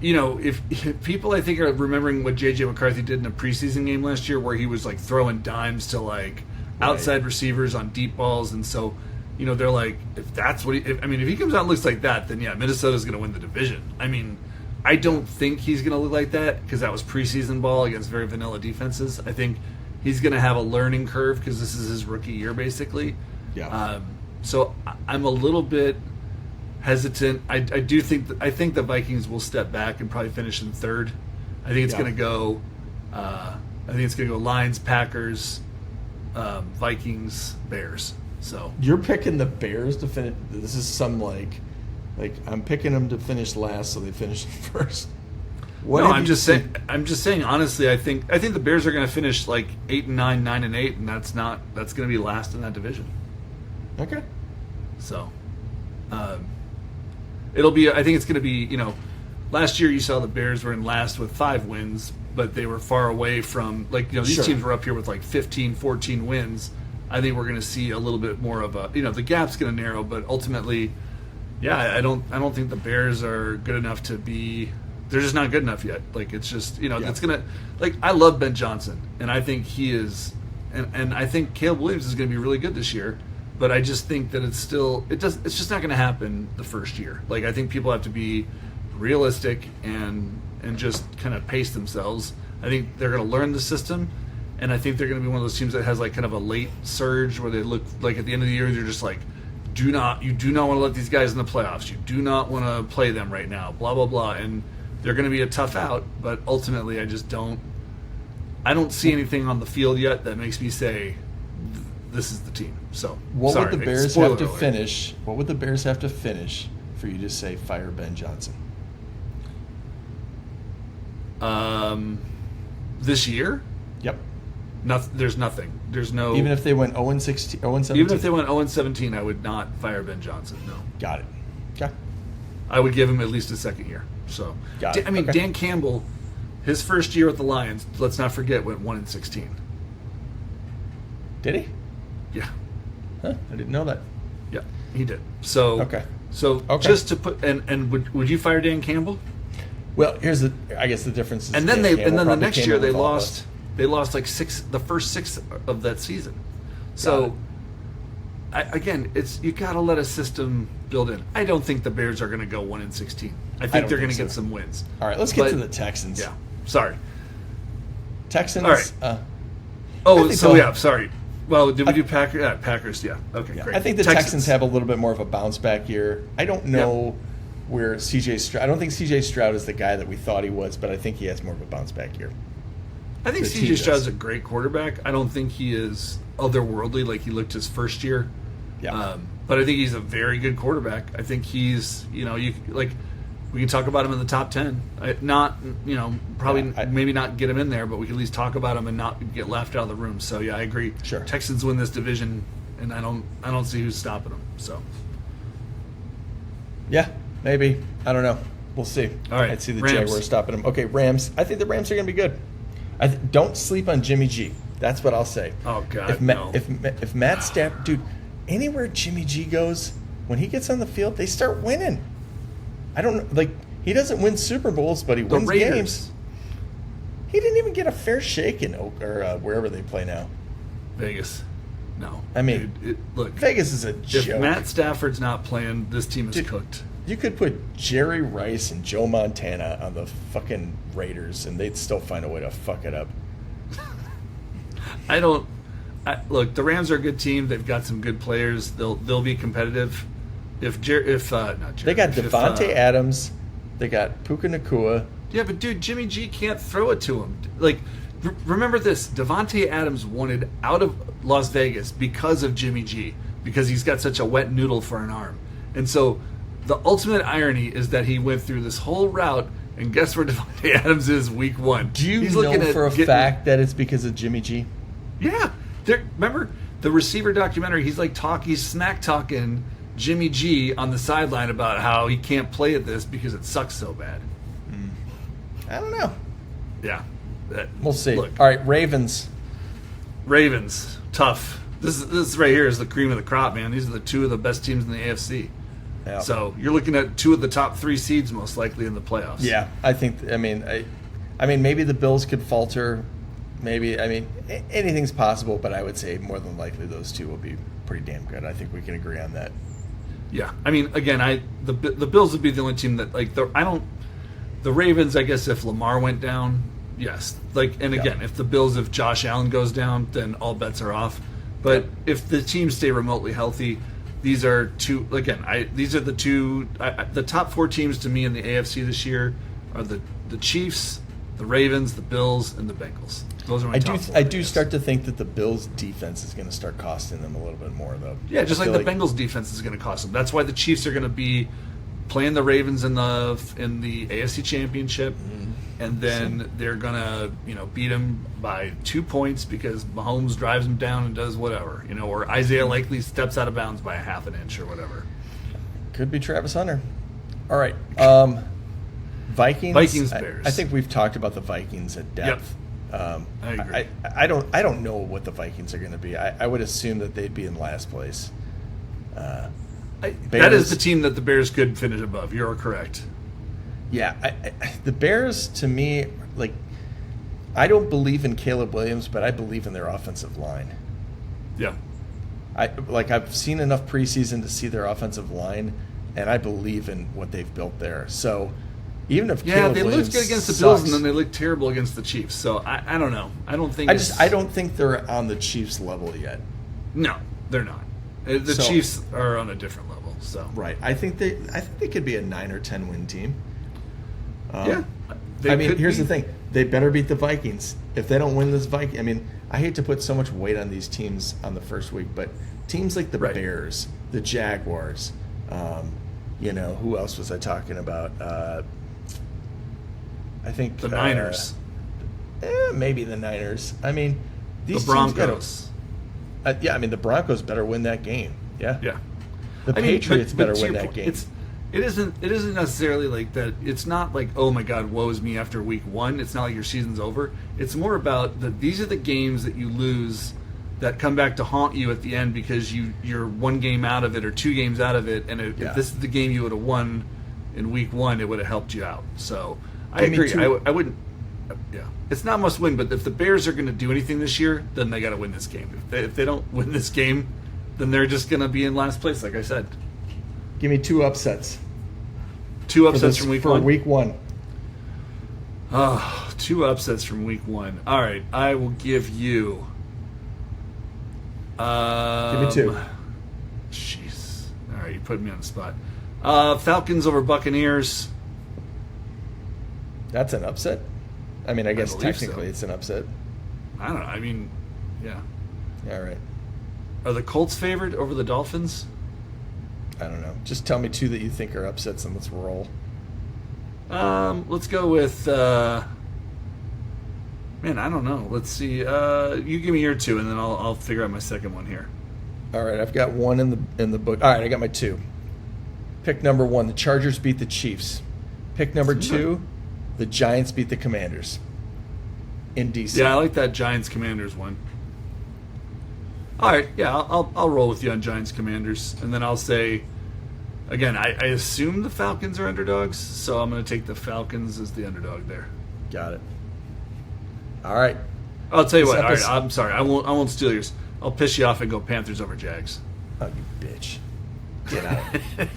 if people I think are remembering what JJ McCarthy did in a preseason game last year, where he was throwing dimes to outside receivers on deep balls, and so they're like, if that's what if he comes out and looks like that, then Minnesota's going to win the division. I mean, I don't think he's going to look like that because that was preseason ball against very vanilla defenses. I think he's going to have a learning curve because this is his rookie year basically. Yeah. So I'm a little bit hesitant. I think the Vikings will step back and probably finish in third. I think it's going to go. Lions, Packers, Vikings, Bears. So you're picking the Bears to finish. This is some I'm picking them to finish last, so they finish first. I'm just saying. Honestly, I think the Bears are going to finish 8-9, 9-8, and that's going to be last in that division. Okay. So. It'll be. I think it's going to be. Last year you saw the Bears were in last with 5 wins, but they were far away from these teams were up here with 15, 14 wins. I think we're going to see a little bit more of a. The gap's going to narrow, but ultimately, I don't think the Bears are good enough to be. They're just not good enough yet. It's just it's gonna. I love Ben Johnson, and I think he is, and I think Caleb Williams is going to be really good this year. But I just think that it's just not going to happen the first year. I think people have to be realistic and just kind of pace themselves. I think they're going to learn the system, and I think they're going to be one of those teams that has kind of a late surge where they look at the end of the year they're just you do not want to let these guys in the playoffs. You do not want to play them right now. Blah blah blah, and they're going to be a tough out. But ultimately, I don't see anything on the field yet that makes me say this is the team. So what would the Bears have to finish? What would the Bears have to finish for you to say fire Ben Johnson? This year? Yep. There's nothing. There's no. Even if they went 0-16, 0-17. Even if they went 0-17, I would not fire Ben Johnson. No. Got it. Okay. I would give him at least a second year. So. Got it. Okay. Dan Campbell, his first year with the Lions, let's not forget, went 1-16. Did he? Yeah. Huh, I didn't know that. Yeah, he did. So okay. So just to put and would you fire Dan Campbell? Well, I guess the difference is. And then the next year they lost the first 6 of that season. So, again, you got to let a system build in. I don't think the Bears are going to go 1-16. I think they're going to get some wins. All right, let's get to the Texans. Yeah, sorry. Texans. All right. Sorry. Well, did we do Packers? Yeah, Packers, yeah. Okay, great. I think the Texans have a little bit more of a bounce back year. I don't know where CJ Stroud. I don't think CJ Stroud is the guy that we thought he was, but I think he has more of a bounce back year. I think CJ Stroud's a great quarterback. I don't think he is otherworldly like he looked his first year. Yeah. But I think he's a very good quarterback. I think he's, we can talk about him in the top 10. Maybe not get him in there, but we can at least talk about him and not get laughed out of the room. So yeah, I agree. Sure. Texans win this division, and I don't see who's stopping them. So. Yeah, maybe. I don't know. We'll see. All right. I'd see the Rams. Jaguars stopping them. Okay, Rams. I think the Rams are going to be good. Don't sleep on Jimmy G. That's what I'll say. Oh God. If Matt Stafford, dude, anywhere Jimmy G goes, when he gets on the field, they start winning. I don't like. He doesn't win Super Bowls, but he wins games. He didn't even get a fair shake in wherever they play now. Vegas. No. I mean, look. Vegas is a joke. If Matt Stafford's not playing, this team is cooked. You could put Jerry Rice and Joe Montana on the fucking Raiders, and they'd still find a way to fuck it up. Look, the Rams are a good team. They've got some good players. They'll be competitive. They got Devontae Adams, they got Puka Nacua. Yeah, but dude, Jimmy G can't throw it to him. Like, remember this: Devontae Adams wanted out of Las Vegas because of Jimmy G, because he's got such a wet noodle for an arm. And so, the ultimate irony is that he went through this whole route, and guess where Devontae Adams is week 1? Do you know for a fact that it's because of Jimmy G? Yeah, remember the receiver documentary? He's smack talking Jimmy G on the sideline about how he can't play at this because it sucks so bad. I don't know. Yeah. We'll see. Look, all right, Ravens, tough. This right here is the cream of the crop, man. These are the two of the best teams in the AFC. Yeah. So you're looking at two of the top 3 seeds most likely in the playoffs. Yeah, I think. I mean, maybe the Bills could falter. Maybe. Anything's possible, but I would say more than likely those two will be pretty damn good. I think we can agree on that. Yeah, again, the Bills would be the only team that the Ravens. I guess if Lamar went down, yes. If Josh Allen goes down, then all bets are off. But if the teams stay remotely healthy, these are two. Again, these are the two. The top 4 teams to me in the AFC this year are the Chiefs, the Ravens, the Bills, and the Bengals. Those are my top 4. I do start to think that the Bills' defense is going to start costing them a little bit more, though. Yeah, just like the Bengals' defense is going to cost them. That's why the Chiefs are going to be playing the Ravens in the AFC Championship, and then they're going to beat them by 2 points because Mahomes drives them down and does whatever, or Isaiah Likely steps out of bounds by a half an inch or whatever. Could be Travis Hunter. All right, Vikings. Bears. I think we've talked about the Vikings at depth. Yep. I agree. I don't know what the Vikings are going to be. I would assume that they'd be in last place. That is the team that the Bears could finish above. You're correct. Yeah, the Bears, to me, I don't believe in Caleb Williams, but I believe in their offensive line. Yeah. I've seen enough preseason to see their offensive line, and I believe in what they've built there. So even if Caleb they Williams looked good against the sucks, Bills, and then they looked terrible against the Chiefs. So I don't know. I don't think I don't think they're on the Chiefs level yet. No, they're not. The Chiefs are on a different level. So right, I think they could be a 9 or 10 win team. Here's the thing: they better beat the Vikings. If they don't win this I hate to put so much weight on these teams on the first week, but teams like the Bears, the Jaguars, who else was I talking about? I think the Niners. Maybe the Niners. These the Broncos. The Broncos better win that game. Yeah. Yeah. The Patriots better win that game. It isn't necessarily like that. It's not like, oh my God, woe is me after week 1. It's not like your season's over. It's more about that these are the games that you lose that come back to haunt you at the end because you're 1 game out of it or 2 games out of it, and if this is the game you would have won in week 1, it would have helped you out. So I agree. I wouldn't. Yeah, it's not must win. But if the Bears are going to do anything this year, then they got to win this game. If they don't win this game, then they're just going to be in last place. Like I said, Give me 2 upsets. 2 upsets from week one. For week 1. Oh, 2 upsets from week 1. All right, I will give you. Give me 2. Jeez. All right, you put me on the spot. Falcons over Buccaneers. That's an upset? I mean, I guess believe technically so. it's an upset. I don't know. I mean, yeah. All right. Are the Colts favored over the Dolphins? I don't know. Just tell me 2 that you think are upsets and let's roll. Let's go with. Man, I don't know. Let's see. You give me your 2, and then I'll figure out my second one here. All right, I've got 1 in the book. All right, I got my 2. Pick number 1, the Chargers beat the Chiefs. Pick number 2, the Giants beat the Commanders in DC. Yeah, I like that Giants Commanders one. All right, yeah, I'll roll with you on Giants Commanders, and then I'll say, again, I assume the Falcons are underdogs, so I'm going to take the Falcons as the underdog there. Got it. All right. I'll tell you This what. All right, episode- I'm sorry. I won't steal yours. I'll piss you off and go Panthers over Jags. Oh, you bitch. Get out.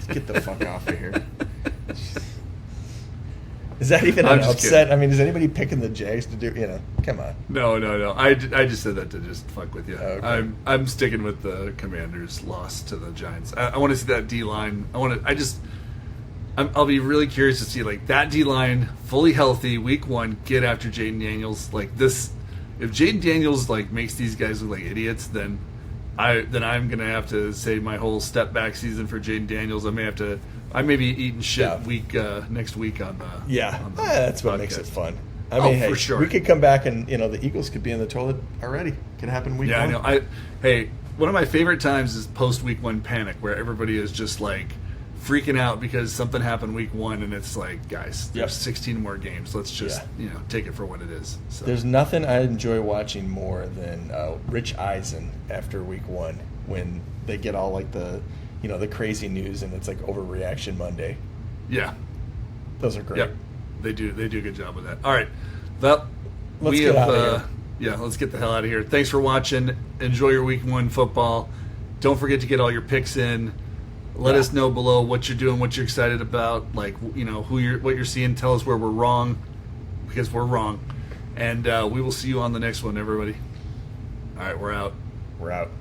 Get the fuck off of here. Is that even I'm an just upset? kidding. I mean, is anybody picking the Jags to do, come on. No. I just said that to just fuck with you. Okay. I'm sticking with the Commanders' loss to the Giants. I want to see that D line. I'll be really curious to see like that D line fully healthy week 1. Get after Jaden Daniels like this. If Jaden Daniels like makes these guys look like idiots, then I'm gonna have to say my whole step back season for Jaden Daniels. I may be eating shit next week on the on the that's what podcast. makes it fun. I mean, hey, for sure. we could come back and the Eagles could be in the toilet already. Could happen week 1. Yeah, I know. Hey, one of my favorite times is post week 1 panic, where everybody is just like freaking out because something happened week 1, and it's like, guys, there's 16 more games. Let's just take it for what it is. So. There's nothing I enjoy watching more than Rich Eisen after week 1 when they get all like the crazy news and it's like overreaction Monday. Yeah, those are great. Yep. They do a good job with that. All right, well, let's get out of here. Yeah, let's get the hell out of here. Thanks for watching. Enjoy your week 1 football. Don't forget to get all your picks in. Let us know below what you're doing, what you're excited about, like what you're seeing. Tell us where we're wrong, because we're wrong. And we will see you on the next one, everybody. All right, we're out. We're out.